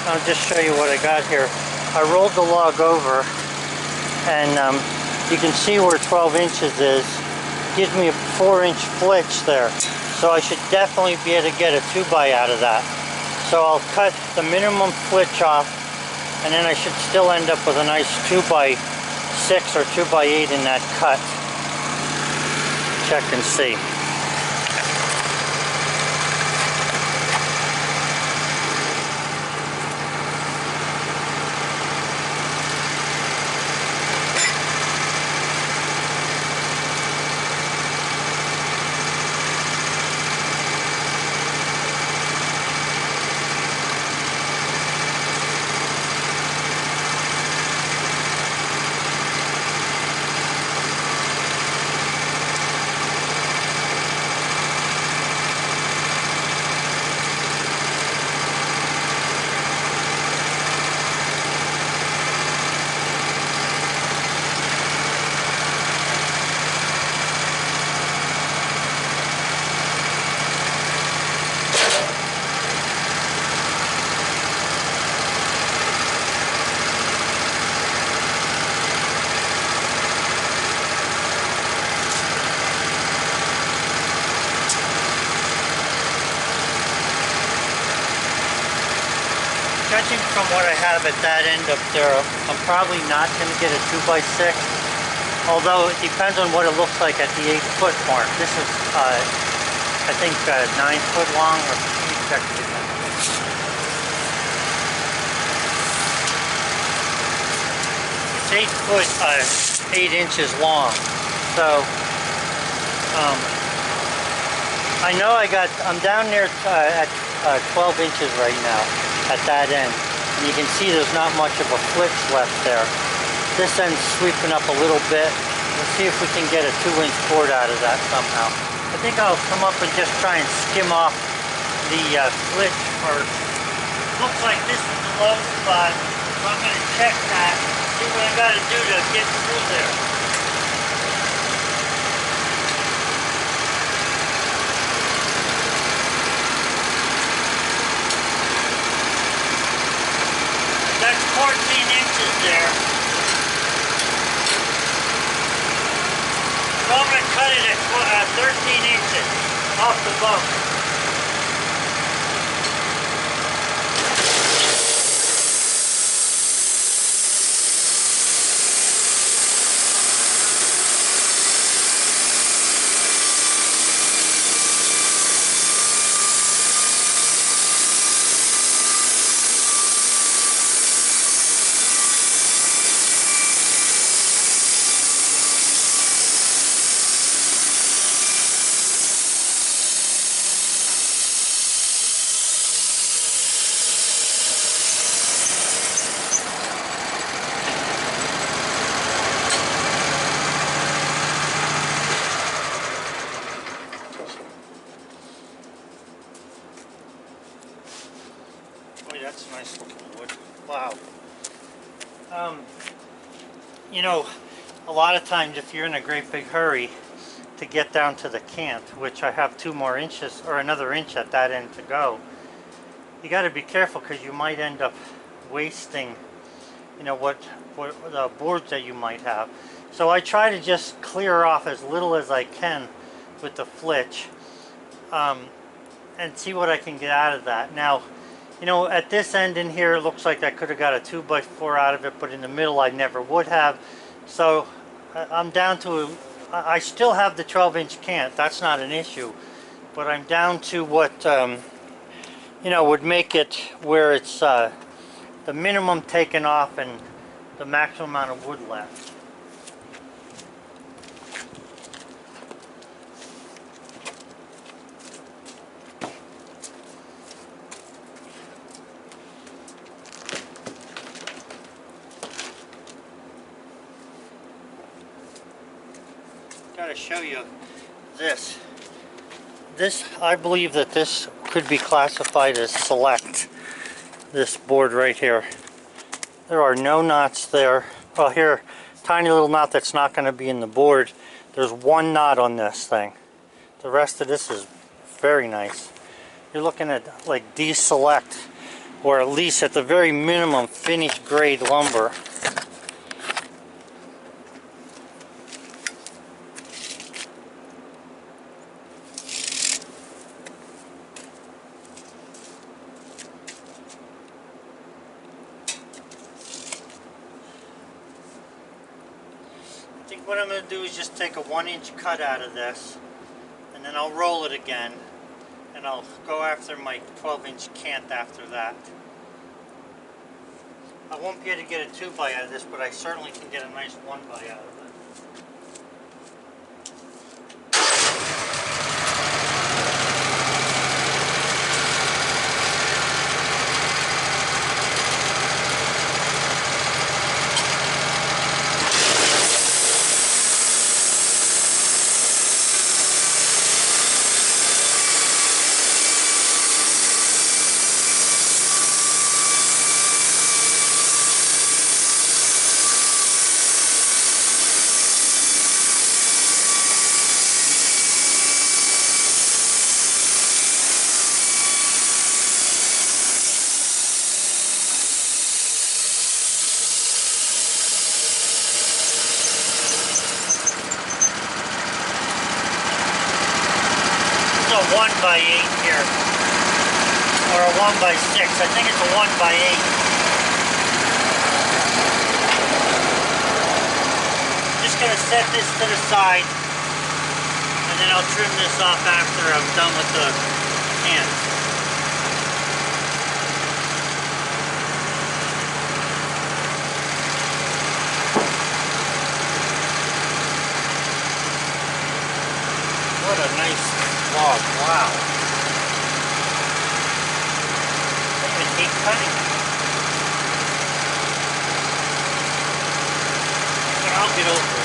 I'll just show you what I got here. I rolled the log over, and you can see where 12 inches is. Gives me a 4-inch flitch there. So I should definitely be able to get a 2x out of that. So I'll cut the minimum flitch off, and then I should still end up with a nice 2x6 or 2x8 in that cut. Check and see. Judging from what I have at that end up there, I'm probably not going to get a 2x6, although it depends on what it looks like at the 8-foot mark. This is, I think, 9 foot long, or let me check it again. It's 8 foot, 8 inches long, so I know I'm down there at 12 inches right now at that end, and you can see there's not much of a flitch left there. This end's sweeping up a little bit. Let's see if we can get a 2-inch board out of that somehow. I think I'll come up and just try and skim off the flitch first. Looks like this is the low spot, so I'm going to check that, see what I got to do to get through there. That's 14 inches there. So I'm going to cut it at 13 inches off the bump. That's nice looking wood. Wow. You know, a lot of times if you're in a great big hurry to get down to the cant, which I have 2 more inches or another inch at that end to go, you got to be careful because you might end up wasting, you know, what the boards that you might have. So I try to just clear off as little as I can with the flitch, and see what I can get out of that. Now, you know, at this end in here, it looks like I could have got a 2x4 out of it, but in the middle I never would have. So I'm down to, I still have the 12-inch cant, that's not an issue, but I'm down to what, you know, would make it where it's the minimum taken off and the maximum amount of wood left. Got to show you this. I believe that this could be classified as select. This board right here. There are no knots there. Well, here, tiny little knot that's not going to be in the board. There's 1 knot on this thing. The rest of this is very nice. You're looking at like D select. or at least at the very minimum finished grade lumber. I think what I'm going to do is just take a 1-inch cut out of this, and then I'll roll it again, and I'll go after my 12-inch cant after that. I won't be able to get a 2-by out of this, but I certainly can get a nice 1-by out of it. A 1-by-8 here, or a 1-by-6. I think it's a 1-by-8. I'm just going to set this to the side, and then I'll trim this off after I'm done with the cant. What a nice log, wow. Is that even heat cutting? But I'll get over it.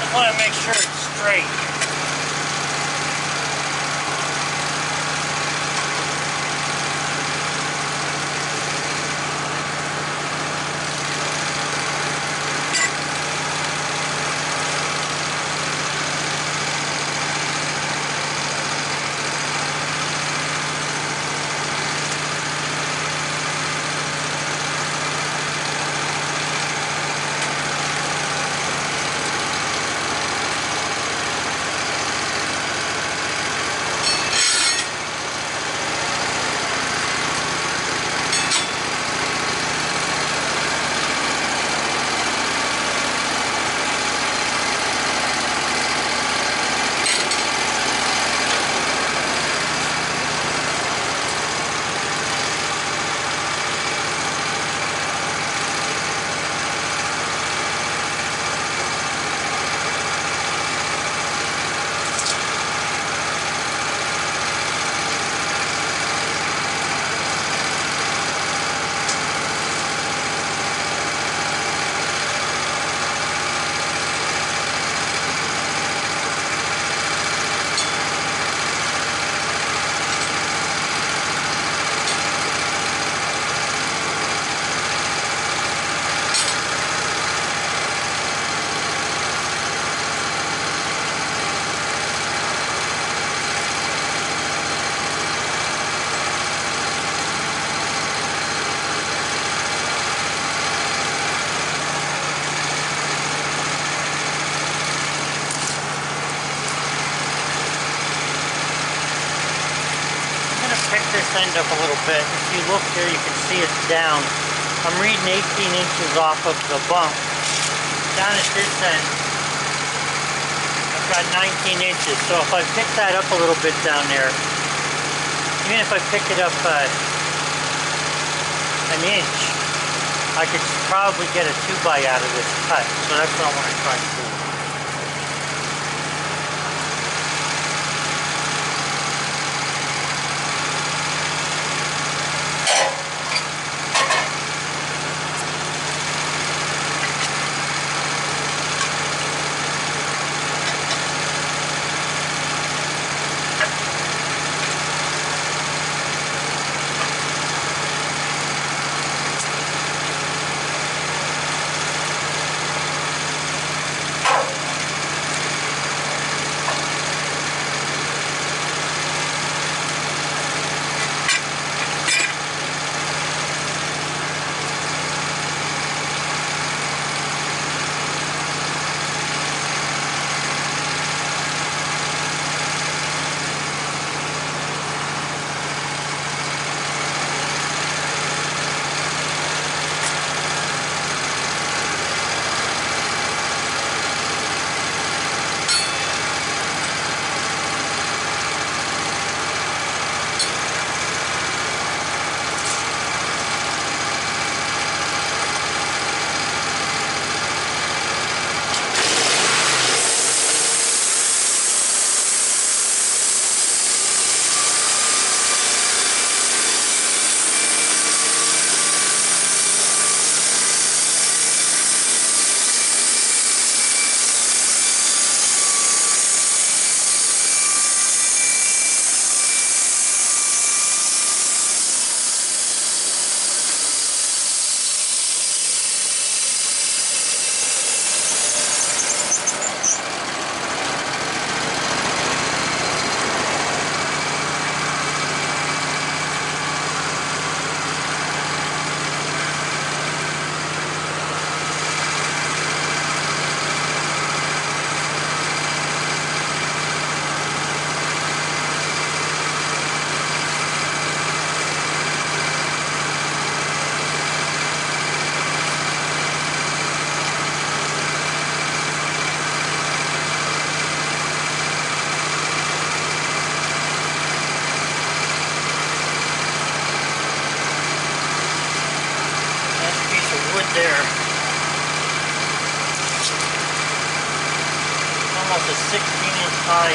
I want to make sure it's straight. end up a little bit. If you look here, you can see it's down. I'm reading 18 inches off of the bump. Down at this end, I've got 19 inches. So if I pick that up a little bit down there, even if I pick it up an inch, I could probably get a 2x out of this cut. So that's what I want to try to do. There. Almost a 16-inch high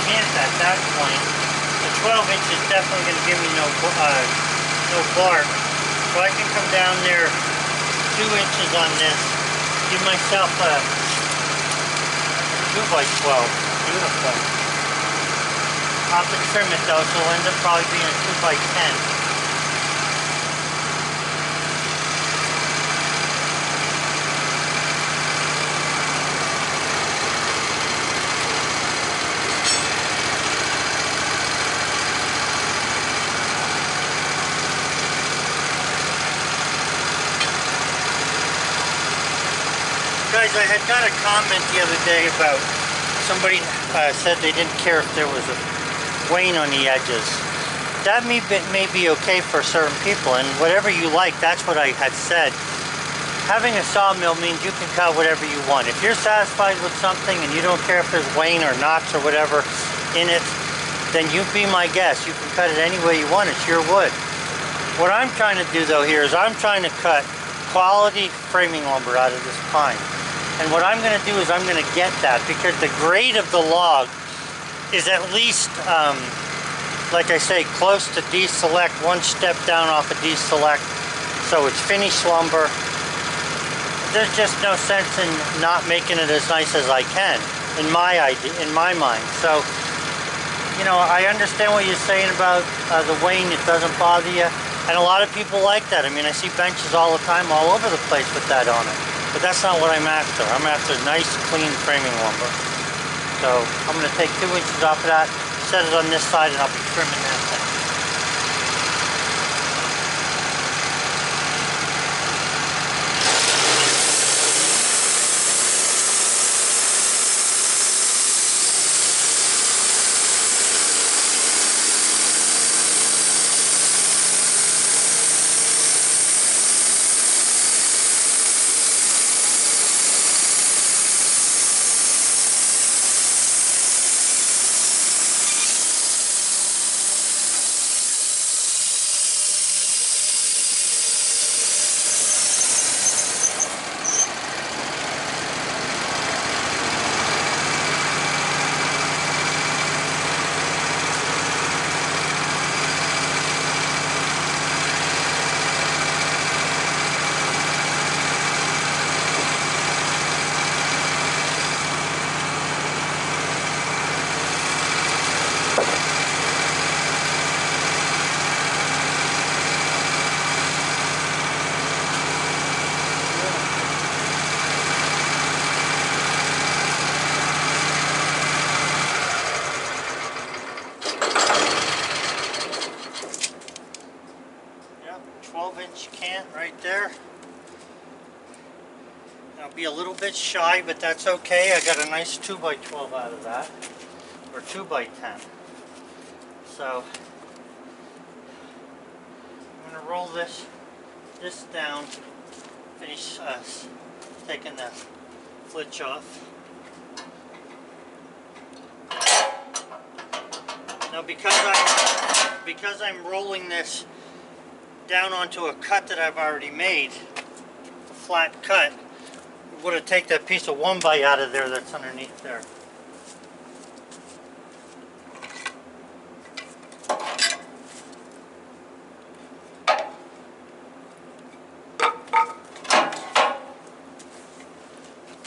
cant at that point. The 12 inch is definitely going to give me no bark. So I can come down there 2 inches on this, give myself a 2x12. Beautiful. I'll have to trim it though, so it'll end up probably being a 2x10. Guys, I had got a comment the other day about somebody said they didn't care if there was a wane on the edges. That may be okay for certain people, and whatever you like, that's what I had said. Having a sawmill means you can cut whatever you want. If you're satisfied with something and you don't care if there's wane or knots or whatever in it, then you be my guest. You can cut it any way you want. It's your wood. What I'm trying to do though here is I'm trying to cut quality framing lumber out of this pine. And what I'm going to do is I'm going to get that, because the grade of the log is at least, like I say, close to deselect, one step down off of deselect. So it's finished lumber. There's just no sense in not making it as nice as I can, in my mind. So, you know, I understand what you're saying about the wane. It doesn't bother you. And a lot of people like that. I mean, I see benches all the time all over the place with that on it. But that's not what I'm after. I'm after nice, clean framing lumber. So I'm going to take 2 inches off of that, set it on this side, and I'll be trimming that thing. I'll be a little bit shy, but that's okay. I got a nice 2x12 out of that, or 2x10. So I'm going to roll this down, finish taking the flitch off. Now because I'm rolling this down onto a cut that I've already made, a flat cut, I'm going to take that piece of 1x out of there that's underneath there.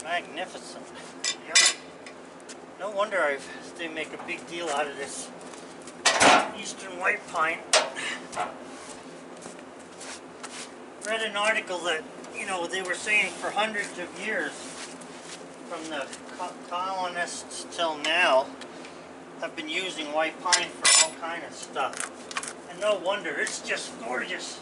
Magnificent. Yeah. No wonder they make a big deal out of this Eastern white pine. Read an article that, you know, they were saying for hundreds of years, from the colonists till now, have been using white pine for all kind of stuff. And no wonder, it's just gorgeous.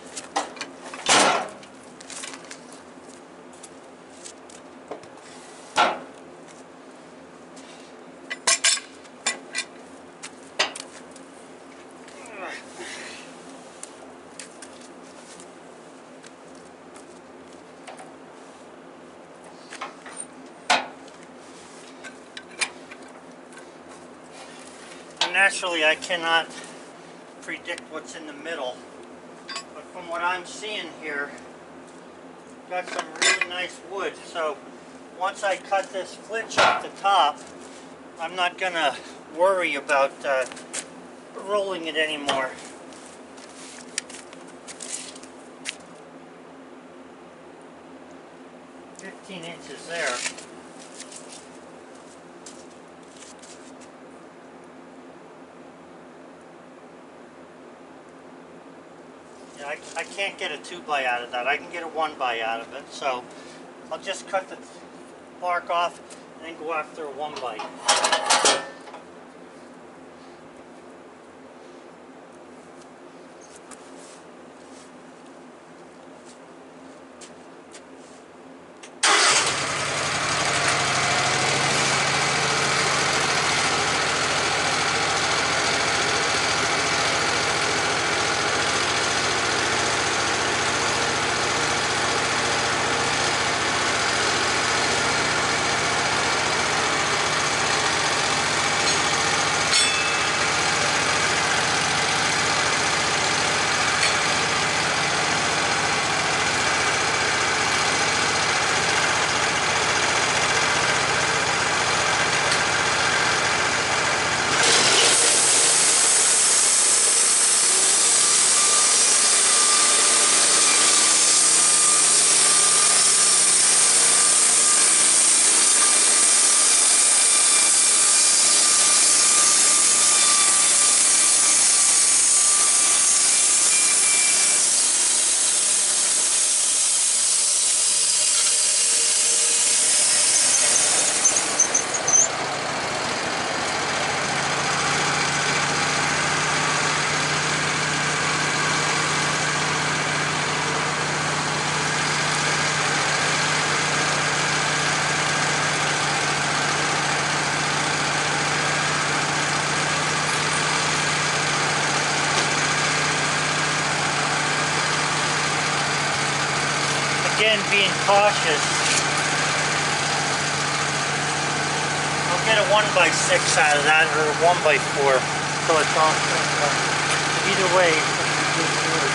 Naturally, I cannot predict what's in the middle, but from what I'm seeing here, got some really nice wood. So once I cut this flitch off the top, I'm not gonna worry about rolling it anymore. "15 inches there. Yeah, I can't get a 2x out of that. I can get a 1x out of it, so I'll just cut the bark off and then go after a 1x. Again, being cautious. I'll get a 1x6 out of that, or a 1x4, so it's all either way. It's good.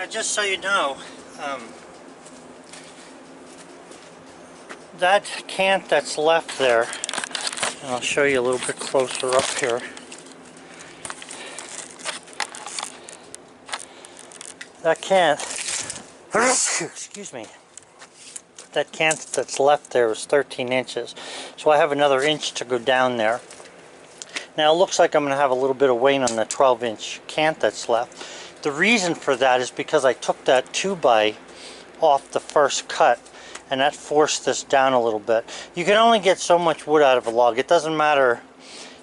just so you know, that cant that's left there, and I'll show you a little bit closer up here. That cant, excuse me, that cant that's left there is 13 inches. So I have another inch to go down there. Now it looks like I'm going to have a little bit of weight on the 12-inch cant that's left. The reason for that is because I took that 2x off the first cut, and that forced this down a little bit. You can only get so much wood out of a log. It doesn't matter,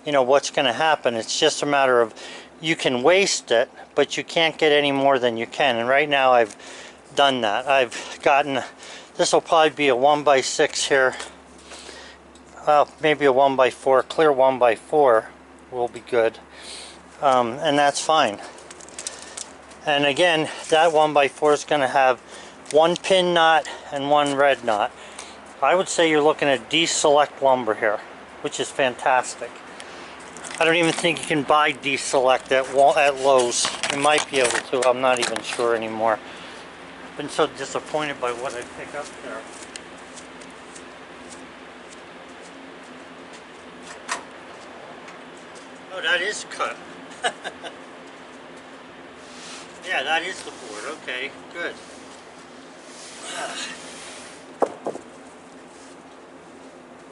you know, what's going to happen. It's just a matter of, you can waste it, but you can't get any more than you can. And right now I've done that. I've gotten, this will probably be a 1x6 here. Well, maybe a 1x4, clear 1x4 will be good. And that's fine. And again, that 1x4 is going to have one pin knot and one red knot. I would say you're looking at D-Select lumber here, which is fantastic. I don't even think you can buy D-Select at Lowe's. You might be able to, I'm not even sure anymore. I've been so disappointed by what I pick up there. Oh, that is cut. Yeah, that is the board. Okay, good.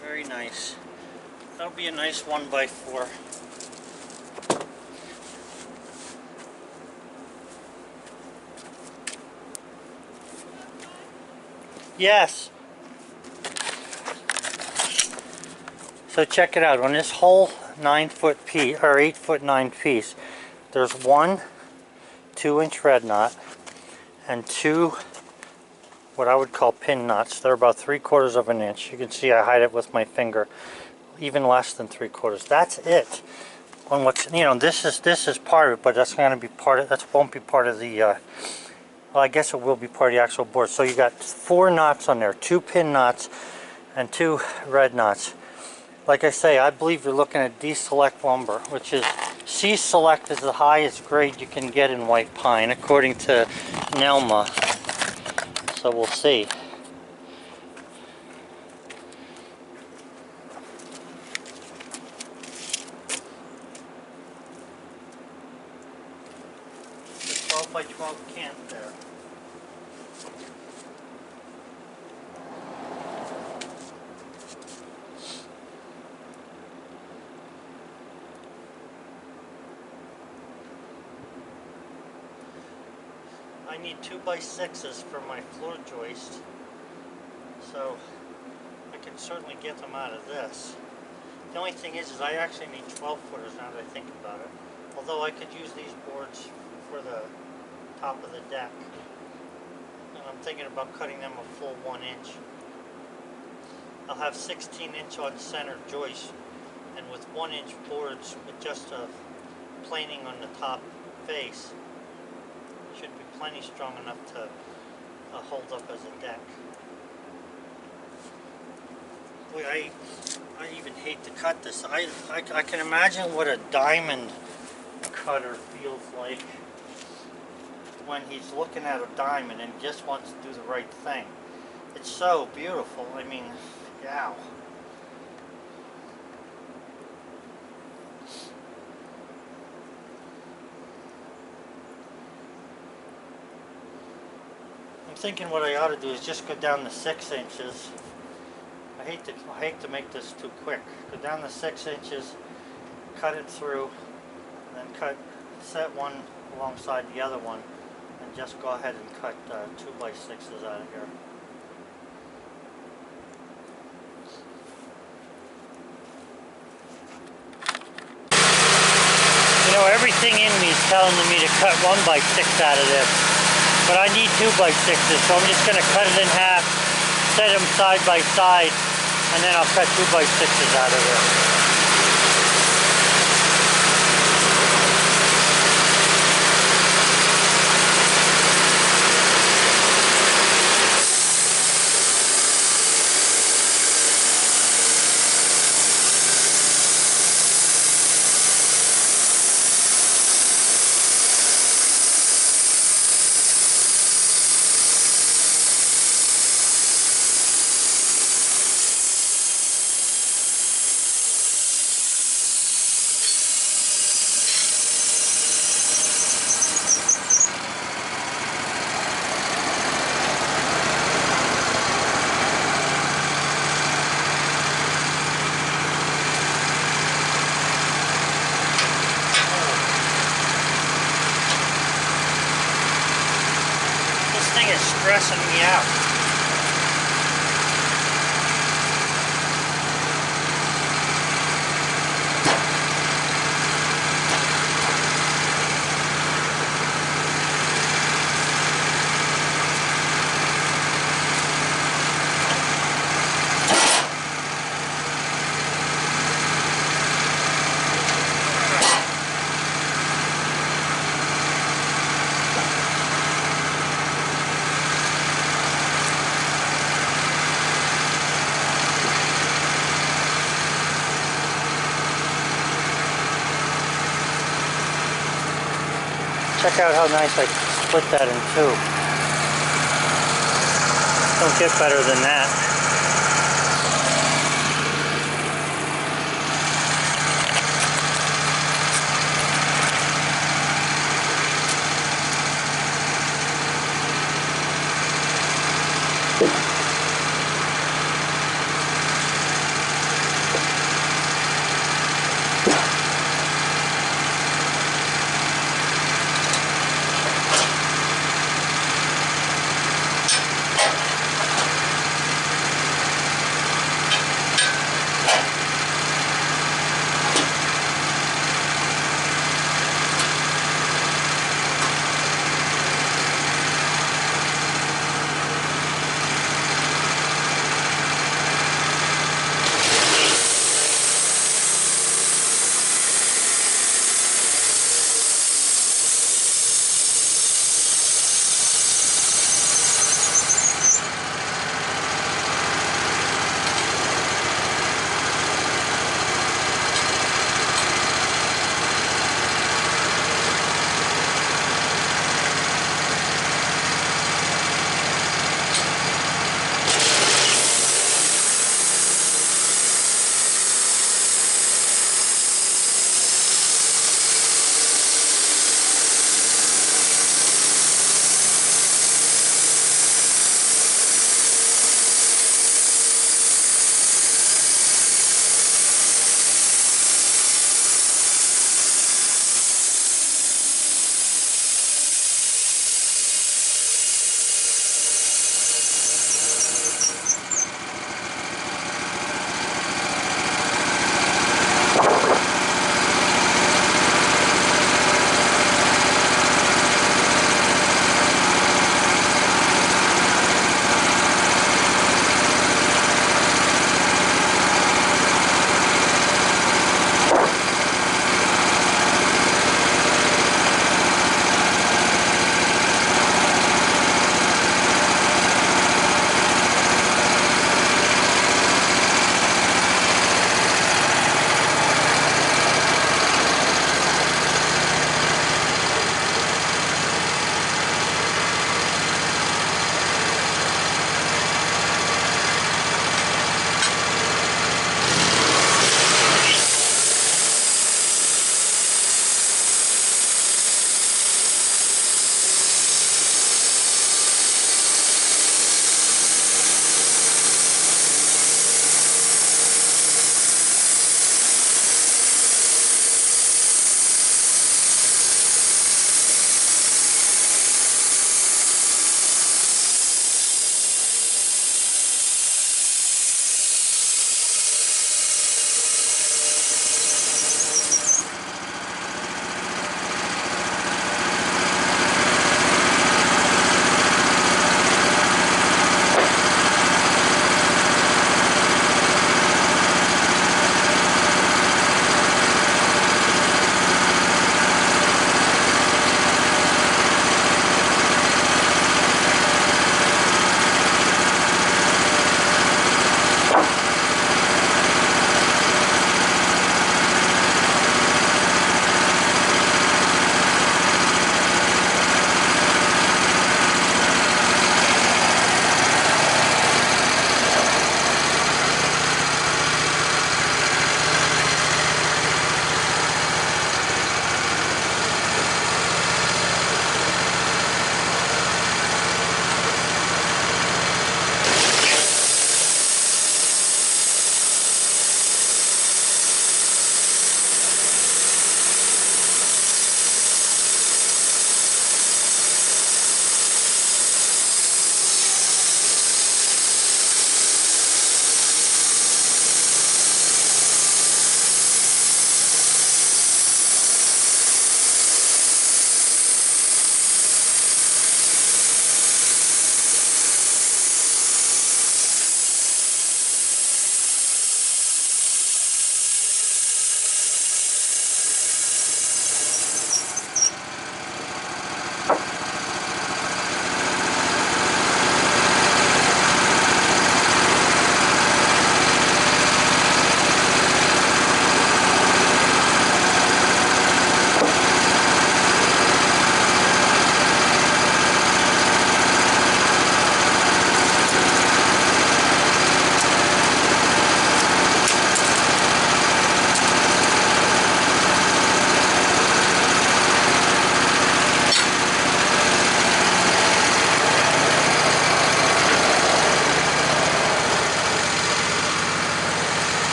Very nice. That'll be a nice 1x4. Yes. So check it out. On this whole 9-foot piece, or 8-foot 9 piece, there's one 2-inch red knot and two what I would call pin knots. They're about 3/4 of an inch. You can see I hide it with my finger. Even less than 3/4. That's it. On what's, you know, this is part of it, but that's going to be part of, that won't be part of the well, I guess it will be part of the actual board. So you got 4 knots on there, 2 pin knots and 2 red knots. Like I say, I believe you're looking at D-Select lumber, which is, C-Select is the highest grade you can get in white pine according to Nelma. So we'll see. The 12x12 cant there. I need 2x6s for my floor joist, so I can certainly get them out of this. The only thing is I actually need 12-footers now that I think about it. Although I could use these boards for the top of the deck. And I'm thinking about cutting them a full 1 inch. I'll have 16-inch on center joist, and with 1-inch boards with just a planing on the top face, should be plenty strong enough to hold up as a deck. Boy, I even hate to cut this. I can imagine what a diamond cutter feels like when he's looking at a diamond and just wants to do the right thing. It's so beautiful. I mean, yeah. I'm thinking what I ought to do is just go down to 6 inches. I hate to make this too quick. Go down to 6 inches, cut it through, and then set one alongside the other one, and just go ahead and cut 2x6s out of here. You know, everything in me is telling me to cut 1x6 out of this, but I need 2x6s, so I'm just going to cut it in half, set them side by side, and then I'll cut 2x6s out of there. is stressing me out. Check out how nice I split that in two. Don't get better than that.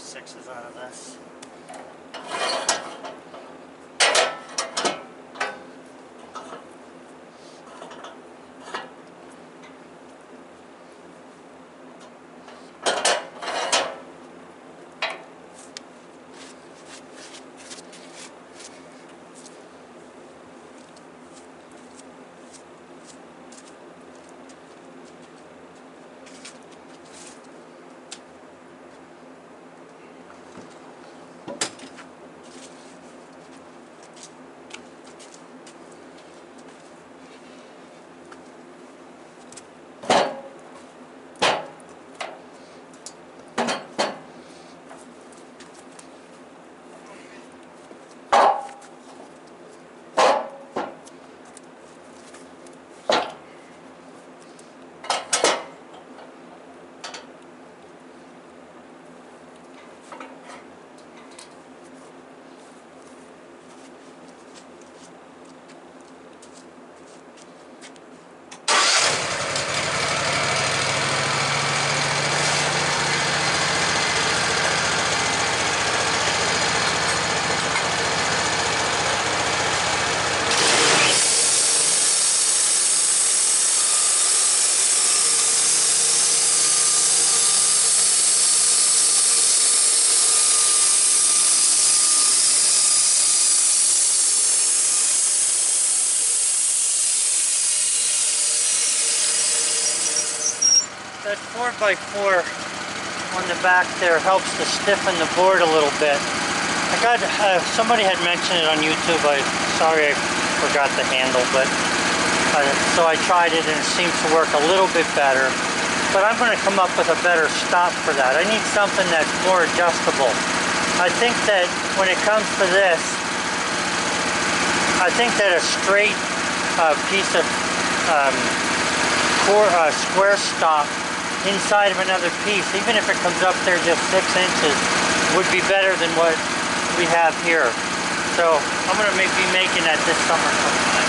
6s out of this. That 4x4 on the back there helps to stiffen the board a little bit. I got, somebody had mentioned it on YouTube. Sorry I forgot the handle, but so I tried it and it seems to work a little bit better. But I'm going to come up with a better stop for that. I need something that's more adjustable. I think that when it comes to this, I think that a straight piece of square stop inside of another piece, even if it comes up there just 6 inches, would be better than what we have here. So I'm going to be making that this summer sometime.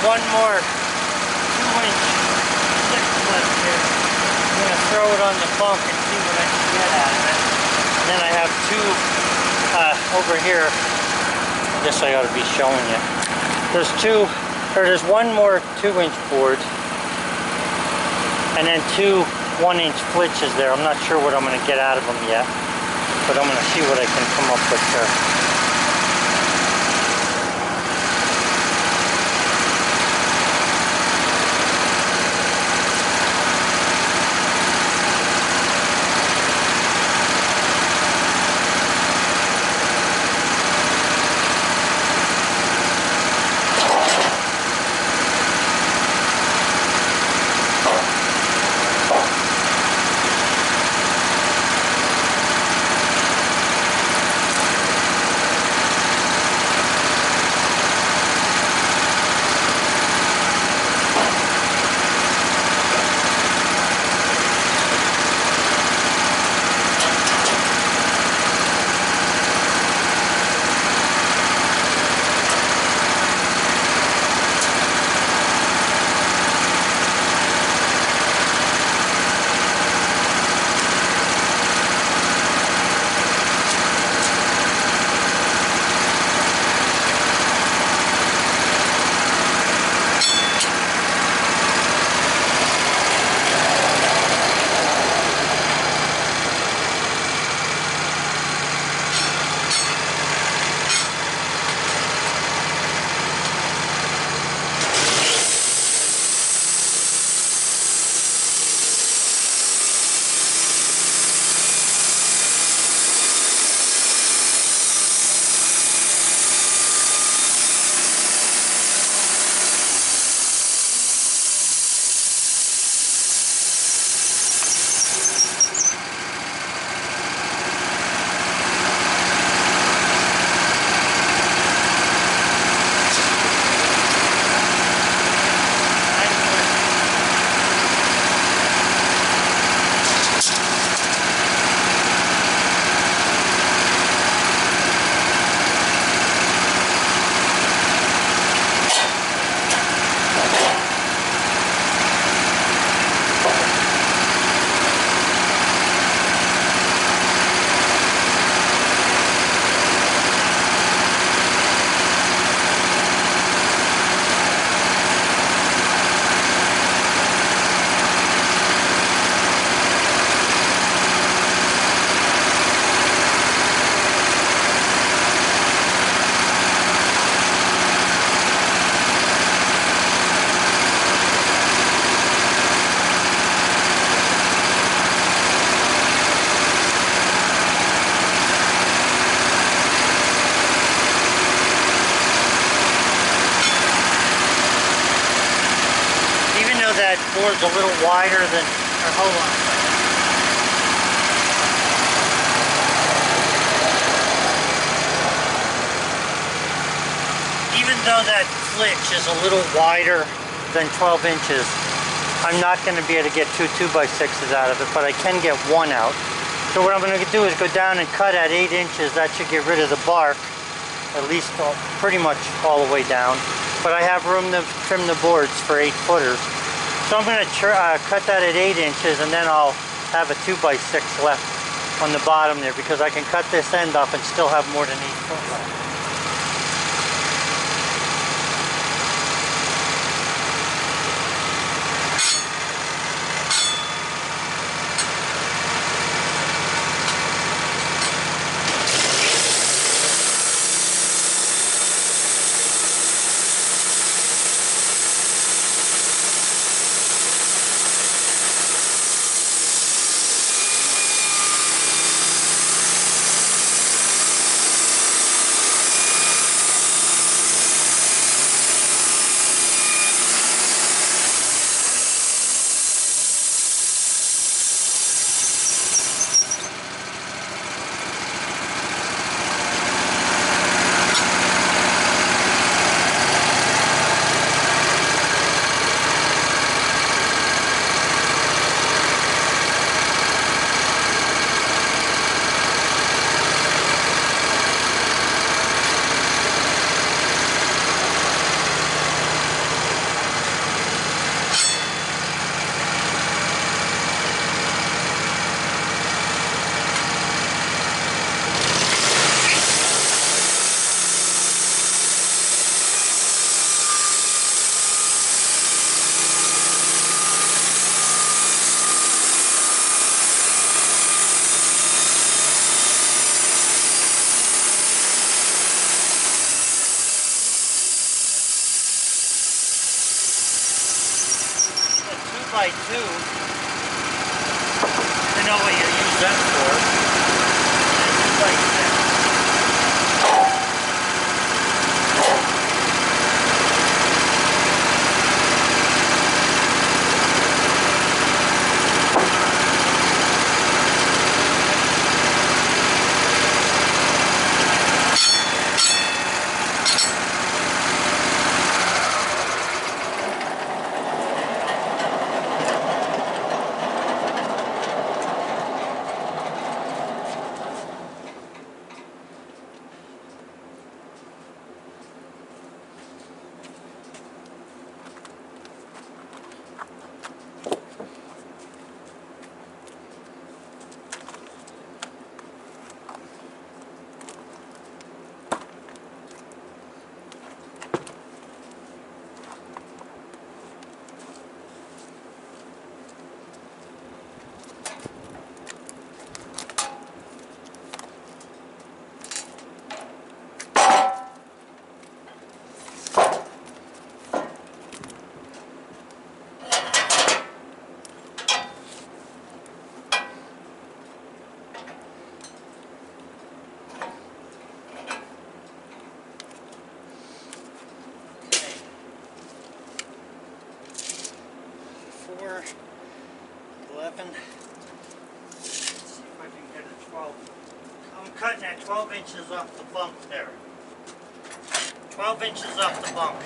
One more 2-inch stick left here. I'm going to throw it on the bunk and see what I can get out of it. And then I have two over here. I guess I ought to be showing you. There's one more 2-inch board. And then two 1-inch flitches there. I'm not sure what I'm going to get out of them yet. But I'm going to see what I can come up with here. board's a little wider than, or hold on a second. Even though that flitch is a little wider than 12 inches, I'm not going to be able to get two 2x6s out of it, but I can get one out. So what I'm going to do is go down and cut at 8 inches. That should get rid of the bark, at least pretty much all the way down. But I have room to trim the boards for 8-footers. So I'm going to cut that at 8 inches, and then I'll have a 2x6 left on the bottom there, because I can cut this end off and still have more than 8 foot left. By 2, I know what you use them for. 2x6. Let's see if I can get a 12. I'm cutting at 12 inches off the bump there. 12 inches off the bump.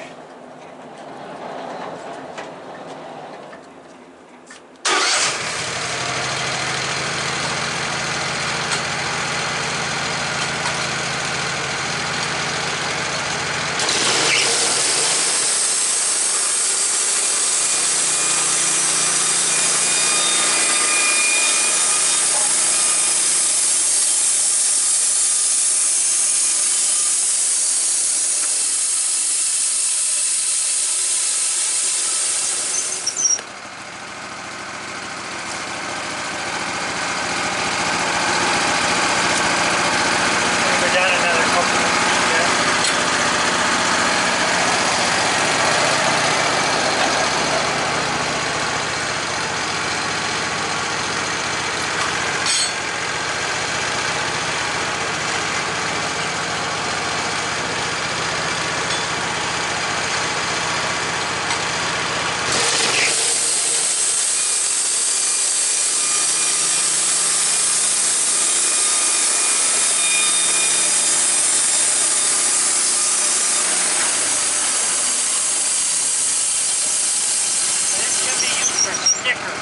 stickers.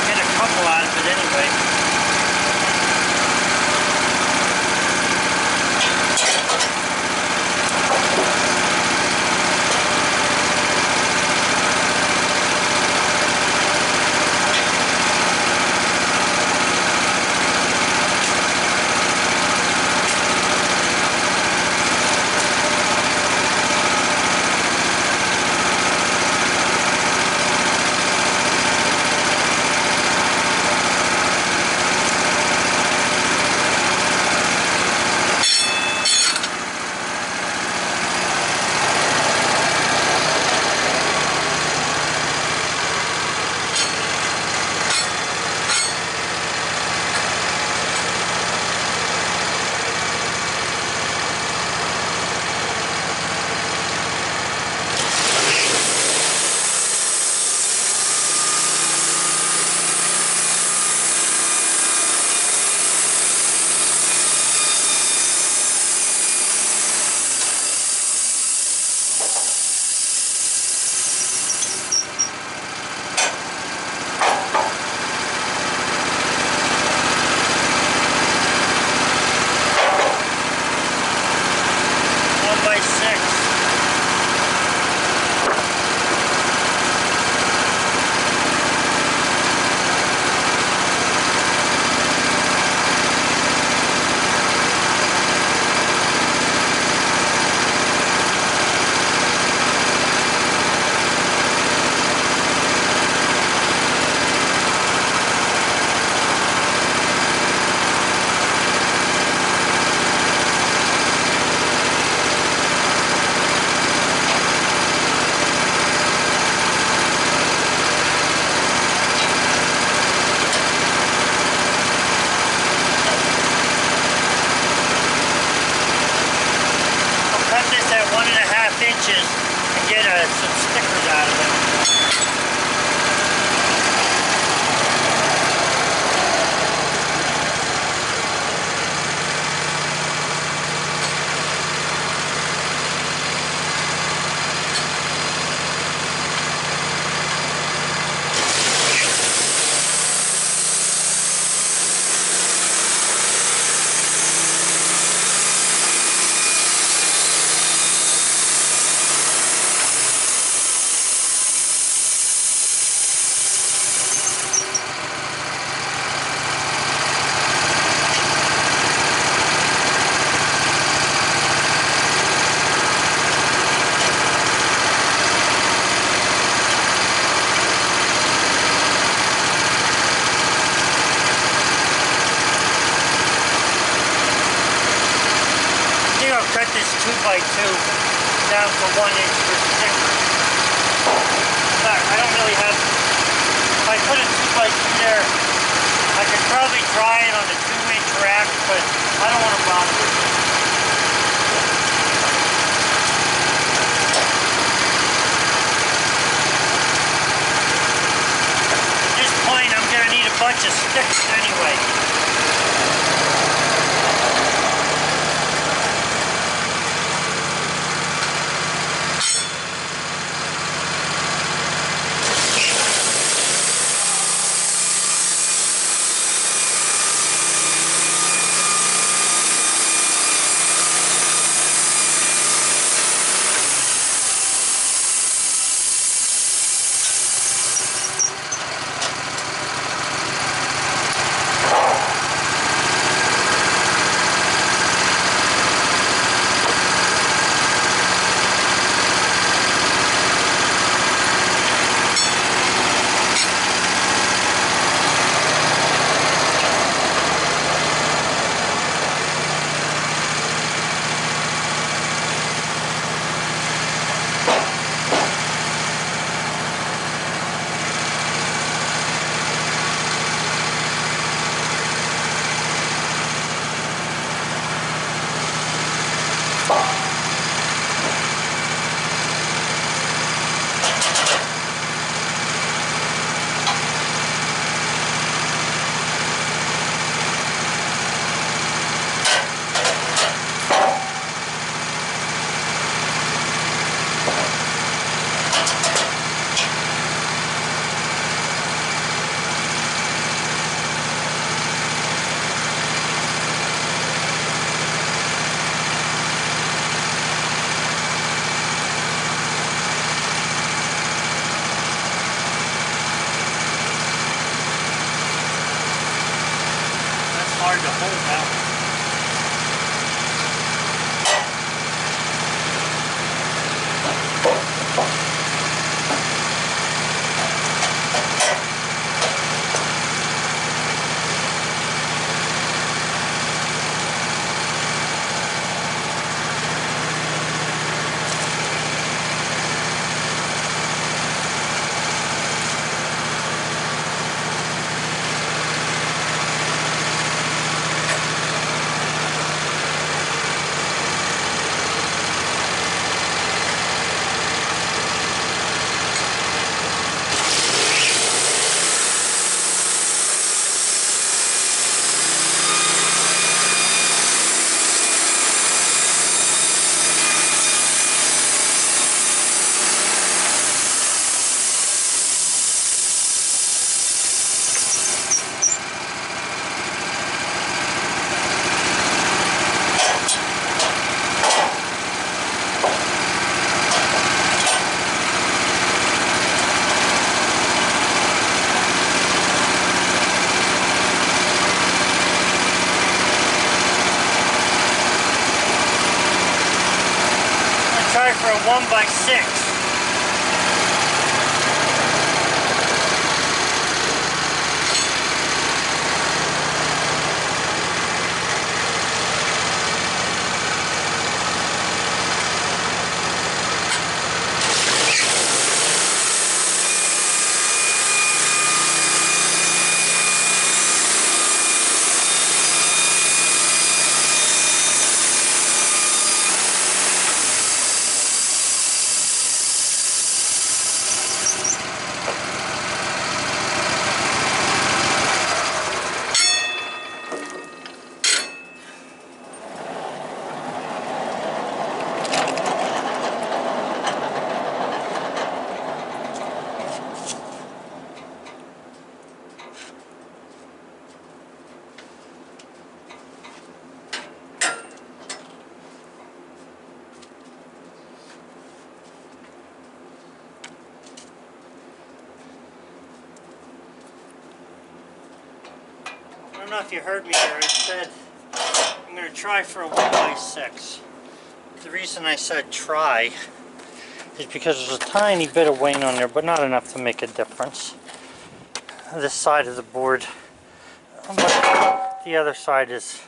Get a couple out of it anyway. And get some stickers out of it. Cut this 2x2 down to 1 inch for sticker. I don't really have, if I put a 2x2 there, I could probably try it on a 2-inch rack, but I don't want to bother with it. At this point, I'm going to need a bunch of sticks anyway. for a 1x6. I don't know if you heard me there. I said I'm going to try for a 1x6. The reason I said try is because there's a tiny bit of weight on there, but not enough to make a difference. This side of the board, but the other side is,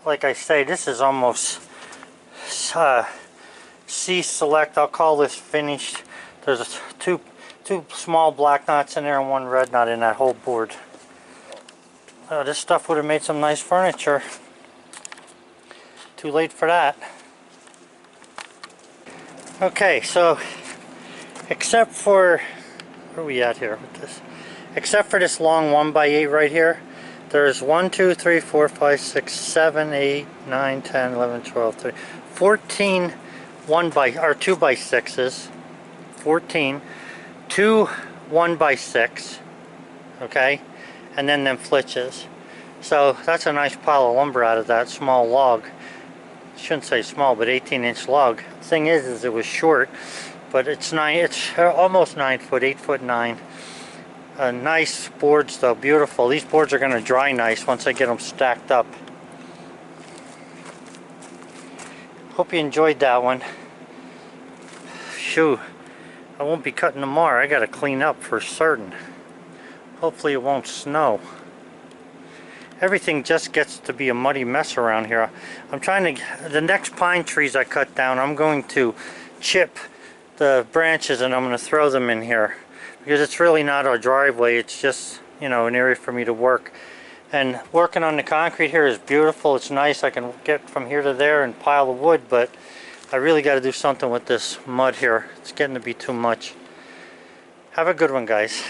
like I say, this is almost C select. I'll call this finished. There's two small black knots in there and one red knot in that whole board. This stuff would have made some nice furniture. Too late for that. Okay, so except for, where are we at here with this? Except for this long 1x8 right here, there's 1, 2, 3, 4, 5, 6, 7, 8, 9, 10, 11, 12, 13, 14 2x6s, 14, 2 1x6, okay, and then them flitches. So that's a nice pile of lumber out of that small log. Shouldn't say small, but 18-inch log. Thing is it was short, but it's almost 9 foot, 8 foot 9. Nice boards though, beautiful. These boards are going to dry nice once I get them stacked up. Hope you enjoyed that one. Shoo, I won't be cutting tomorrow. I got to clean up for certain. Hopefully it won't snow. Everything just gets to be a muddy mess around here. I'm trying to, the next pine trees I cut down, I'm going to chip the branches and I'm going to throw them in here. Because it's really not a driveway, it's just, you know, an area for me to work. And working on the concrete here is beautiful, it's nice. I can get from here to there and pile the wood, but I really got to do something with this mud here. It's getting to be too much. Have a good one, guys.